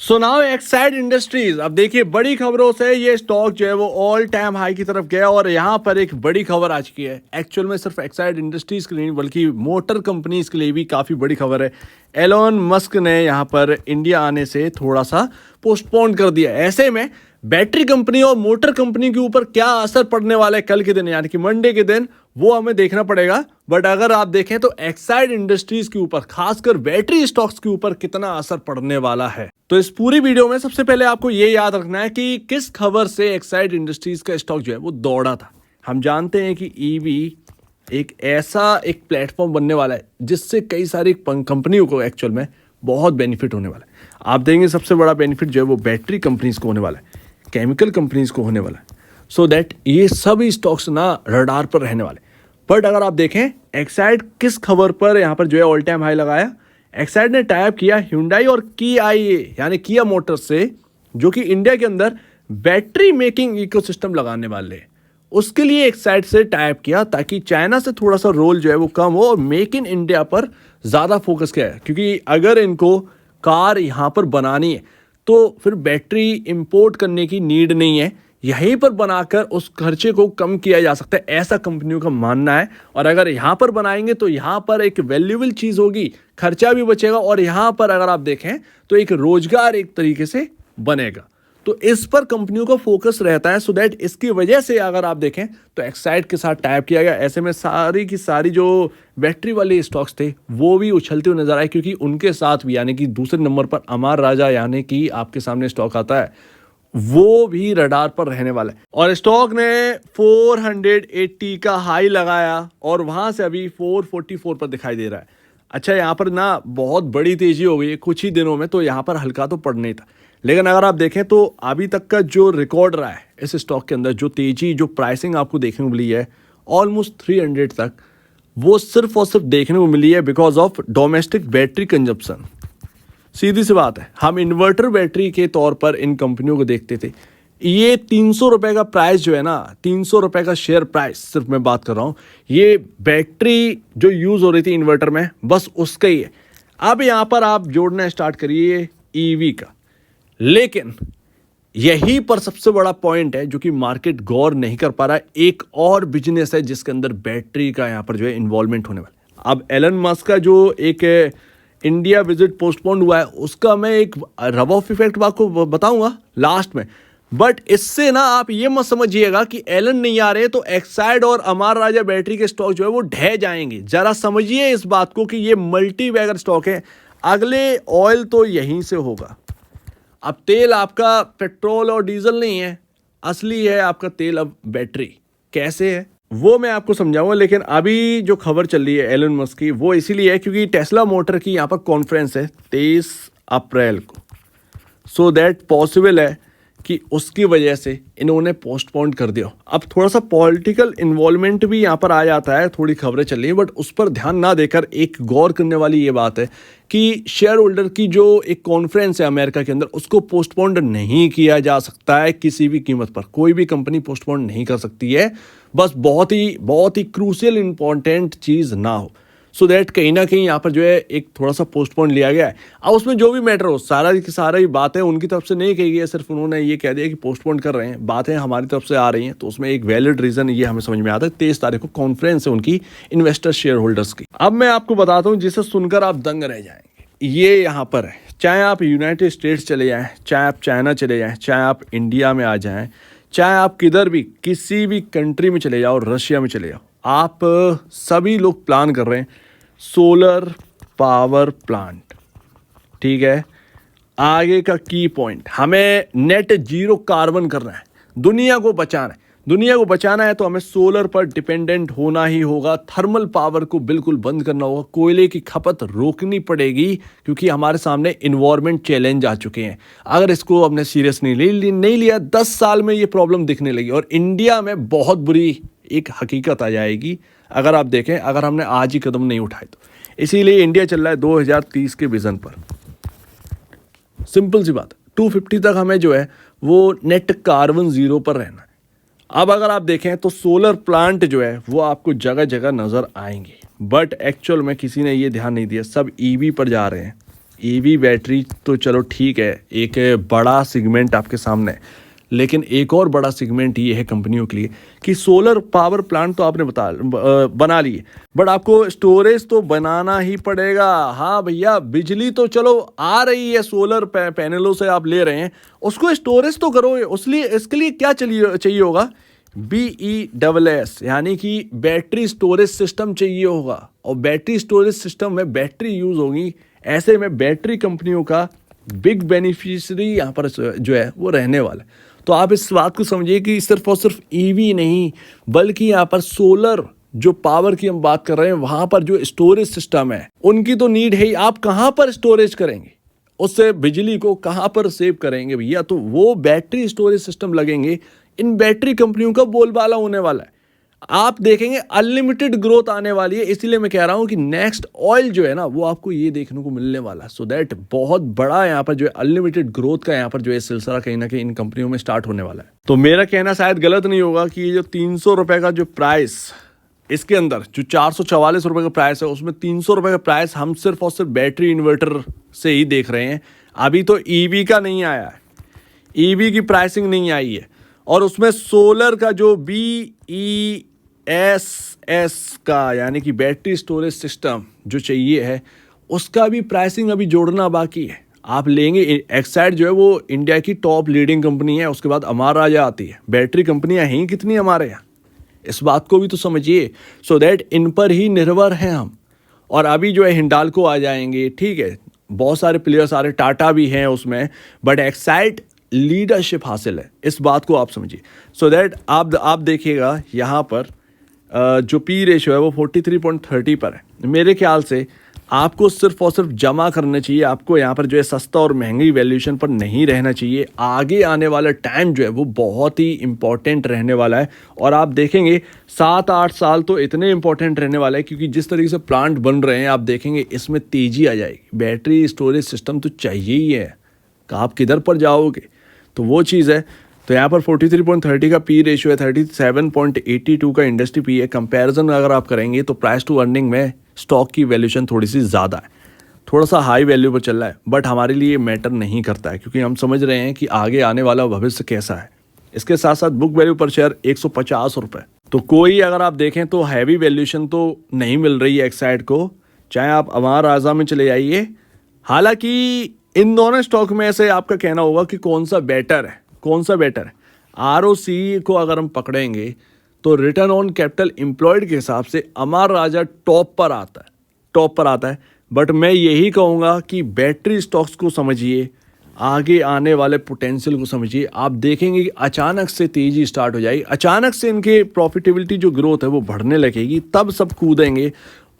So now Exide industries. अब देखिए बड़ी खबरों से ये स्टॉक जो है वो ऑल टाइम हाई की तरफ गया और यहाँ पर एक बड़ी खबर आ चुकी है। एक्चुअल में सिर्फ एक्साइड इंडस्ट्रीज के लिए नहीं बल्कि मोटर कंपनीज के लिए भी काफ़ी बड़ी खबर है। एलोन मस्क ने यहाँ पर इंडिया आने से थोड़ा सा पोस्टपोन कर दिया। ऐसे में बैटरी कंपनी और मोटर कंपनी के ऊपर क्या असर पड़ने वाला है कल के दिन यानी कि मंडे के दिन, वो हमें देखना पड़ेगा। बट अगर आप देखें तो एक्साइड इंडस्ट्रीज के ऊपर खासकर बैटरी स्टॉक्स के ऊपर कितना असर पड़ने वाला है, तो इस पूरी वीडियो में सबसे पहले आपको ये याद रखना है कि किस खबर से एक्साइड इंडस्ट्रीज का स्टॉक जो है वो दौड़ा था। हम जानते हैं कि ईवी एक ऐसा एक प्लेटफॉर्म बनने वाला है जिससे कई सारी कंपनियों को एक्चुअल में बहुत बेनिफिट होने वाला है। आप देंगे सबसे बड़ा बेनिफिट जो है वो बैटरी कंपनीज को होने वाला है, केमिकल कंपनीज को होने वाला है। सो दैट ये सभी स्टॉक्स ना रडार पर रहने वाले। बट अगर आप देखें एक्साइड किस खबर पर यहाँ पर जो है ऑल टाइम हाई लगाया, एक्साइड ने टाइप किया Hyundai और किया यानी किया मोटर्स से, जो कि इंडिया के अंदर बैटरी मेकिंग इकोसिस्टम लगाने वाले हैं। उसके लिए एक्साइड से टाइप किया ताकि चाइना से थोड़ा सा रोल जो है वो कम हो और मेक इन इंडिया पर ज़्यादा फोकस किया है। क्योंकि अगर इनको कार यहाँ पर बनानी है तो फिर बैटरी इंपोर्ट करने की नीड नहीं है, यहीं पर बनाकर उस खर्चे को कम किया जा सकता है, ऐसा कंपनियों का मानना है। और अगर यहाँ पर बनाएंगे तो यहाँ पर एक वैल्यूएबल चीज़ होगी, खर्चा भी बचेगा और यहाँ पर अगर आप देखें तो एक रोजगार एक तरीके से बनेगा। तो इस पर कंपनियों का फोकस रहता है। सो दैट इसकी वजह से अगर आप देखें तो एक्साइड के साथ टाइप किया गया। ऐसे में सारी की सारी जो बैटरी वाले स्टॉक्स थे वो भी उछलते हुए नजर आए, क्योंकि उनके साथ भी यानी कि दूसरे नंबर पर अमर राजा यानी कि आपके सामने स्टॉक आता है, वो भी रडार पर रहने वाला है। और स्टॉक ने 480 का हाई लगाया और वहां से अभी 444 पर दिखाई दे रहा है। अच्छा, यहाँ पर ना बहुत बड़ी तेजी हो गई है कुछ ही दिनों में, तो यहाँ पर हल्का तो पड़ना ही था। लेकिन अगर आप देखें तो अभी तक का जो रिकॉर्ड रहा है इस स्टॉक के अंदर, जो तेजी जो प्राइसिंग आपको देखने को मिली है ऑलमोस्ट 300 तक, वो सिर्फ और सिर्फ देखने को मिली है because of domestic battery consumption. सीधी सी बात है, हम इन्वर्टर बैटरी के तौर पर इन कंपनियों को देखते थे। ये 300 रुपये का प्राइस जो है ना, 300 रुपये का शेयर प्राइस सिर्फ मैं बात कर रहा हूँ, ये बैटरी जो यूज़ हो रही थी इन्वर्टर में बस उसका ही है। अब यहाँ पर आप जोड़ना स्टार्ट करिए ईवी का। लेकिन यही पर सबसे बड़ा पॉइंट है जो कि मार्केट गौर नहीं कर पा रहा है। एक और बिजनेस है जिसके अंदर बैटरी का यहाँ पर जो है इन्वॉल्वमेंट होने वाला है। अब एलन मस्क का जो एक इंडिया विजिट पोस्टपोन हुआ है उसका मैं एक रब ऑफ इफेक्ट आपको बताऊंगा लास्ट में। बट इससे ना आप ये मत समझिएगा कि एलन नहीं आ रहे तो एक्साइड और अमर राजा बैटरी के स्टॉक जो है वो ढह जाएंगे। जरा समझिए इस बात को कि ये मल्टी बैगर स्टॉक है। अगले ऑयल तो यहीं से होगा। अब तेल आपका पेट्रोल और डीजल नहीं है, असली है आपका तेल अब बैटरी। कैसे है वो मैं आपको समझाऊंगा। लेकिन अभी जो खबर चल रही है एलन मस्क की वो इसीलिए है क्योंकि टेस्ला मोटर की यहाँ पर कॉन्फ्रेंस है 23 अप्रैल को। सो दैट पॉसिबल है कि उसकी वजह से इन्होंने पोस्टपोन कर दिया। अब थोड़ा सा पॉलिटिकल इन्वॉल्वमेंट भी यहाँ पर आ जाता है, थोड़ी खबरें चल रही हैं, बट उस पर ध्यान ना देकर एक गौर करने वाली ये बात है कि शेयर होल्डर की जो एक कॉन्फ्रेंस है अमेरिका के अंदर उसको पोस्टपोन नहीं किया जा सकता है किसी भी कीमत पर। कोई भी कंपनी पोस्टपोन नहीं कर सकती है, बस बहुत ही क्रूशियल इंपॉर्टेंट चीज़ ना हो। सो दैट कहीं ना कहीं यहाँ पर जो है एक थोड़ा सा पोस्टपोन लिया गया है। अब उसमें जो भी मैटर हो सारा की सारा बातें उनकी तरफ से नहीं कही गई है, सिर्फ उन्होंने ये कह दिया कि पोस्टपोन कर रहे हैं। बातें हमारी तरफ से आ रही हैं तो उसमें एक वैलिड रीज़न ये हमें समझ में आता है। 23 तारीख को कॉन्फ्रेंस है उनकी इन्वेस्टर शेयर होल्डर्स की। अब मैं आपको बताता हूँ जिसे सुनकर आप दंग रह जाएंगे। ये यहाँ पर है, चाहे आप यूनाइटेड स्टेट्स चले जाएँ, चाहे आप चाइना चले जाएँ, चाहे आप इंडिया में आ जाएँ, चाहे आप किधर भी किसी भी कंट्री में चले जाओ, रशिया में चले जाओ, आप सभी लोग प्लान कर रहे हैं सोलर पावर प्लांट। ठीक है, आगे का की पॉइंट, हमें नेट जीरो कार्बन करना है, दुनिया को बचाना है। दुनिया को बचाना है तो हमें सोलर पर डिपेंडेंट होना ही होगा। थर्मल पावर को बिल्कुल बंद करना होगा, कोयले की खपत रोकनी पड़ेगी क्योंकि हमारे सामने इन्वायरमेंट चैलेंज आ चुके हैं। अगर इसको हमने सीरियस नहीं लिया 10 साल में ये प्रॉब्लम दिखने लगी और इंडिया में बहुत बुरी एक हकीकत आ जाएगी अगर आप देखें, अगर हमने आज ही कदम नहीं उठाए तो। इसीलिए इंडिया चल रहा है 2030 के विजन पर। सिंपल सी बात, 250 तक हमें जो है वो नेट कार्बन जीरो पर रहना है। अब अगर आप देखें तो सोलर प्लांट जो है वो आपको जगह जगह नज़र आएंगे, बट एक्चुअल में किसी ने ये ध्यान नहीं दिया, सब ईवी पर जा रहे हैं। ईवी बैटरी तो चलो ठीक है, एक बड़ा सेगमेंट आपके सामने है, लेकिन एक और बड़ा सेगमेंट ये है कंपनियों के लिए कि सोलर पावर प्लांट तो आपने बना लिए, बट आपको स्टोरेज तो बनाना ही पड़ेगा। हाँ भैया, बिजली तो चलो आ रही है, सोलर पैनलों से आप ले रहे हैं, उसको स्टोरेज तो करो। इसके लिए क्या चाहिए होगा? BESS, यानी कि बैटरी स्टोरेज सिस्टम चाहिए होगा, और बैटरी स्टोरेज सिस्टम में बैटरी यूज होगी। ऐसे में बैटरी कंपनियों का बिग बेनिफिशियरी यहाँ पर जो है वो रहने वाला है। तो आप इस बात को समझिए कि सिर्फ और सिर्फ ईवी नहीं, बल्कि यहाँ पर सोलर जो पावर की हम बात कर रहे हैं, वहां पर जो स्टोरेज सिस्टम है उनकी तो नीड है ही। आप कहाँ पर स्टोरेज करेंगे, उससे बिजली को कहाँ पर सेव करेंगे भैया? तो वो बैटरी स्टोरेज सिस्टम लगेंगे। इन बैटरी कंपनियों का बोलबाला होने वाला है। आप देखेंगे अनलिमिटेड ग्रोथ आने वाली है। इसीलिए मैं कह रहा हूं कि नेक्स्ट ऑयल जो है ना, वो आपको ये देखने को मिलने वाला है। सो दैट बहुत बड़ा यहाँ पर जो है अनलिमिटेड ग्रोथ का यहाँ पर जो है सिलसिला कहीं ना कहीं इन कंपनियों में स्टार्ट होने वाला है। तो मेरा कहना शायद गलत नहीं होगा कि ये जो 300 रुपए का जो प्राइस, इसके अंदर जो 444 रुपए का प्राइस है, उसमें 300 रुपए का प्राइस हम सिर्फ और सिर्फ बैटरी इन्वर्टर से ही देख रहे हैं। अभी तो ईवी का नहीं आया है, ईवी की प्राइसिंग नहीं आई है, और उसमें सोलर का जो BESS का यानी कि बैटरी स्टोरेज सिस्टम जो चाहिए है, उसका भी प्राइसिंग अभी जोड़ना बाकी है। आप लेंगे, एक्साइड जो है वो इंडिया की टॉप लीडिंग कंपनी है, उसके बाद अमर राजा आती है। बैटरी कंपनियां हैं कितनी हमारे यहाँ, इस बात को भी तो समझिए। सो दैट इन पर ही निर्भर हैं हम। और अभी जो है हिंडाल्को आ जाएंगे, ठीक है, बहुत सारे प्लेयर्स आ रहे, टाटा भी हैं उसमें, बट एक्साइड लीडरशिप हासिल है, इस बात को आप समझिए। सो दैट आप देखिएगा यहाँ पर जो पी रेशियो है वो 43.30 पर है। मेरे ख्याल से आपको सिर्फ और सिर्फ जमा करना चाहिए। आपको यहाँ पर जो है सस्ता और महंगी वैल्यूएशन पर नहीं रहना चाहिए। आगे आने वाला टाइम जो है वो बहुत ही इंपॉर्टेंट रहने वाला है, और आप देखेंगे 7-8 साल तो इतने इंपॉर्टेंट रहने वाला है, क्योंकि जिस तरीके से प्लांट बन रहे हैं आप देखेंगे इसमें तेज़ी आ जाएगी। बैटरी स्टोरेज सिस्टम तो चाहिए ही है, आप किधर पर जाओगे? तो वो चीज़ है। तो यहाँ पर 43.30 का पी रेशियो है, 37.82 का इंडस्ट्री पी है। कंपैरिजन अगर आप करेंगे तो प्राइस टू अर्निंग में स्टॉक की वैल्यूएशन थोड़ी सी ज़्यादा है, थोड़ा सा हाई वैल्यू पर चल रहा है, बट हमारे लिए मैटर नहीं करता है, क्योंकि हम समझ रहे हैं कि आगे आने वाला भविष्य कैसा है। इसके साथ साथ बुक वैल्यू पर शेयर 150 रुपये। तो कोई अगर आप देखें तो हैवी वैल्यूएशन तो नहीं मिल रही है एक्साइड को, चाहे आप अमर राजा में चले जाइए। हालांकि इन दोनों स्टॉक में से आपका कहना होगा कि कौन सा बेटर है, कौन सा बेटर है। ROC को अगर हम पकड़ेंगे तो रिटर्न ऑन कैपिटल एम्प्लॉयड के हिसाब से अमर राजा टॉप पर आता है। बट मैं यही कहूँगा कि बैटरी स्टॉक्स को समझिए, आगे आने वाले पोटेंशियल को समझिए। आप देखेंगे कि अचानक से तेज़ी स्टार्ट हो जाएगी, अचानक से इनके प्रॉफिटेबिलिटी जो ग्रोथ है वो बढ़ने लगेगी, तब सब कूदेंगे।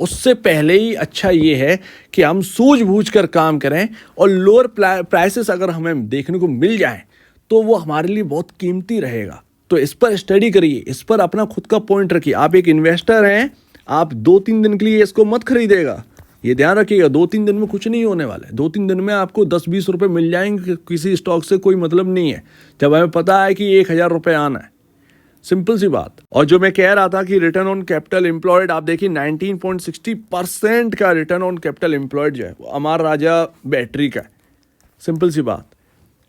उससे पहले ही अच्छा ये है कि हम सूझबूझ कर काम करें, और लोअर प्राइसेस अगर हमें देखने को मिल जाए तो वो हमारे लिए बहुत कीमती रहेगा। तो इस पर स्टडी करिए, इस पर अपना खुद का पॉइंट रखिए। आप एक इन्वेस्टर हैं, आप 2-3 दिन के लिए इसको मत खरीदेगा, ये ध्यान रखिएगा। 2-3 दिन में कुछ नहीं होने वाला है। 2-3 दिन में आपको 10-20 रुपये मिल जाएंगे, किसी स्टॉक से कोई मतलब नहीं है, जब हमें पता है कि 1000 रुपये आना है। सिंपल सी बात। और जो मैं कह रहा था कि रिटर्न ऑन कैपिटल एम्प्लॉयड, आप देखिए 19.60% का रिटर्न ऑन कैपिटल एम्प्लॉयड जो है वो अमर राजा बैटरी का है। सिंपल सी बात।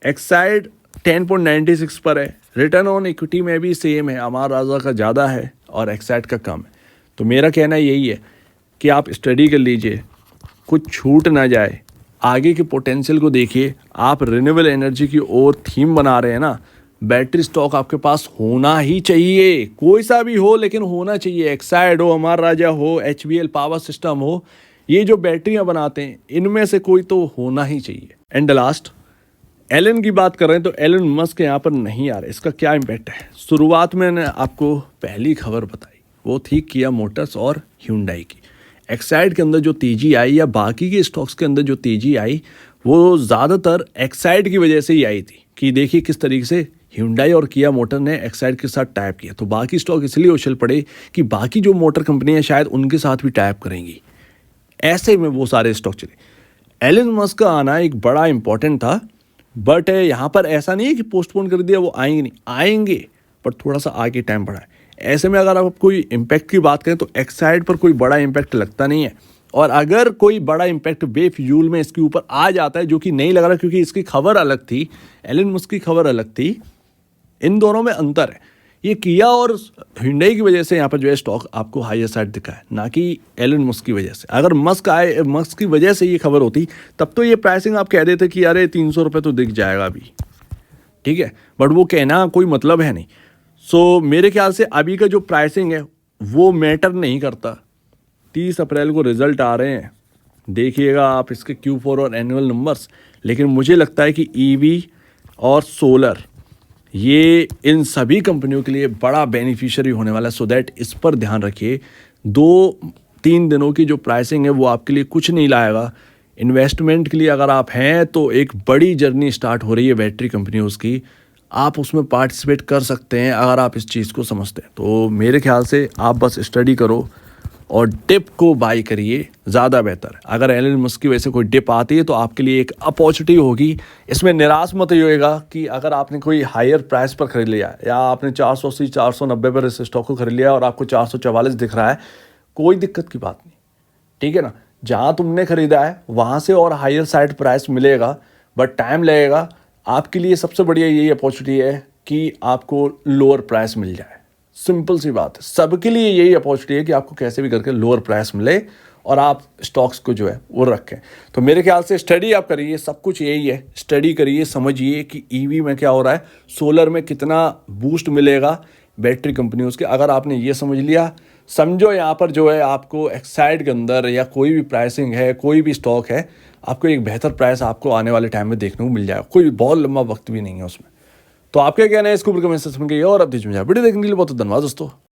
एक्साइड 10.96 पर है। रिटर्न ऑन इक्विटी में भी सेम है, अमर राजा का ज़्यादा है और एक्साइड का कम है। तो मेरा कहना यही है कि आप स्टडी कर लीजिए, कुछ छूट ना जाए, आगे के पोटेंशियल को देखिए। आप रिन्यूएबल एनर्जी की ओर थीम बना रहे हैं ना, बैटरी स्टॉक आपके पास होना ही चाहिए, कोई सा भी हो लेकिन होना चाहिए। एक्साइड हो, अमर राजा हो, HBL पावर सिस्टम हो, ये जो बैटरियां बनाते हैं इनमें से कोई तो होना ही चाहिए। एंड लास्ट, एलन की बात कर रहे हैं तो एलन मस्क यहाँ पर नहीं आ रहे। इसका क्या इम्पैक्ट है? शुरुआत में मैंने आपको पहली खबर बताई, वो थी किया मोटर्स और ह्यूंडई की। एक्साइड के अंदर जो तेज़ी आई या बाकी के स्टॉक्स के अंदर जो तेज़ी आई, वो ज़्यादातर एक्साइड की वजह से ही आई थी। कि देखिए किस तरीके से ह्यूंडई और किया मोटर ने एक्साइड के साथ टाइप किया, तो बाकी स्टॉक इसलिए उछल पड़े कि बाकी जो मोटर कंपनियां शायद उनके साथ भी टाइप करेंगी। ऐसे में वो सारे स्टॉक चले। एलन मस्क का आना एक बड़ा इंपॉर्टेंट था, बट यहाँ पर ऐसा नहीं है कि पोस्टपोन कर दिया, वो आएंगे नहीं, आएंगे पर थोड़ा सा आगे टाइम बढ़ा है। ऐसे में अगर आप कोई इम्पैक्ट की बात करें तो एक्साइड पर कोई बड़ा इम्पैक्ट लगता नहीं है। और अगर कोई बड़ा इम्पैक्ट बेफिजूल में इसके ऊपर आ जाता है, जो कि नहीं लग रहा क्योंकि इसकी खबर अलग थी, एलन मस्क की खबर अलग थी, इन दोनों में अंतर है। ये किया और hyundai की वजह से यहाँ पर जो है स्टॉक आपको हाईयर साइड दिखा है, ना कि एलन मस्क की वजह से। अगर मस्क की वजह से ये खबर होती तब तो ये प्राइसिंग आप कह देते कि अरे 300 रुपये तो दिख जाएगा अभी, ठीक है, बट वो कहना कोई मतलब है नहीं। सो मेरे ख्याल से अभी का जो प्राइसिंग है वो मैटर नहीं करता। 30 अप्रैल को रिजल्ट आ रहे हैं, देखिएगा आप इसके Q4 और एनुअल नंबर्स। लेकिन मुझे लगता है कि ईवी और सोलर ये इन सभी कंपनियों के लिए बड़ा बेनिफिशियरी होने वाला है। सो दैट इस पर ध्यान रखिए। 2-3 दिनों की जो प्राइसिंग है वो आपके लिए कुछ नहीं लाएगा। इन्वेस्टमेंट के लिए अगर आप हैं तो एक बड़ी जर्नी स्टार्ट हो रही है बैटरी कंपनियों की, आप उसमें पार्टिसिपेट कर सकते हैं अगर आप इस चीज़ को समझते हैं। तो मेरे ख्याल से आप बस स्टडी करो और डिप को बाई करिए, ज़्यादा बेहतर है। अगर एलन मस्क की वजह से कोई डिप आती है तो आपके लिए एक अपॉर्चुनिटी होगी। इसमें निराश मत होइएगा कि अगर आपने कोई हायर प्राइस पर खरीद लिया या आपने 480 490 पर इस स्टॉक को खरीद लिया और आपको 444 दिख रहा है, कोई दिक्कत की बात नहीं, ठीक है ना। जहाँ तुमने खरीदा है वहाँ से और हायर साइड प्राइस मिलेगा, बट टाइम लगेगा। आपके लिए सबसे बढ़िया यही अपॉर्चुनिटी है कि आपको लोअर प्राइस मिल जाए। सिंपल सी बात है, सबके लिए यही अपॉर्चुनिटी है कि आपको कैसे भी करके लोअर प्राइस मिले और आप स्टॉक्स को जो है वो रखें। तो मेरे ख्याल से स्टडी आप करिए, सब कुछ यही है, स्टडी करिए, समझिए कि ईवी में क्या हो रहा है, सोलर में कितना बूस्ट मिलेगा बैटरी कंपनियों के। अगर आपने ये समझ लिया, समझो यहाँ पर जो है आपको एक्साइड के अंदर या कोई भी प्राइसिंग है, कोई भी स्टॉक है, आपको एक बेहतर प्राइस आपको आने वाले टाइम में देखने को मिल जाएगा। कोई बहुत लंबा वक्त भी नहीं है उसमें। तो आपके कहना है इसके ऊपर कमेंट सेक्शन में, और अब दीजिए वीडियो देखने के लिए बहुत धन्यवाद दोस्तों।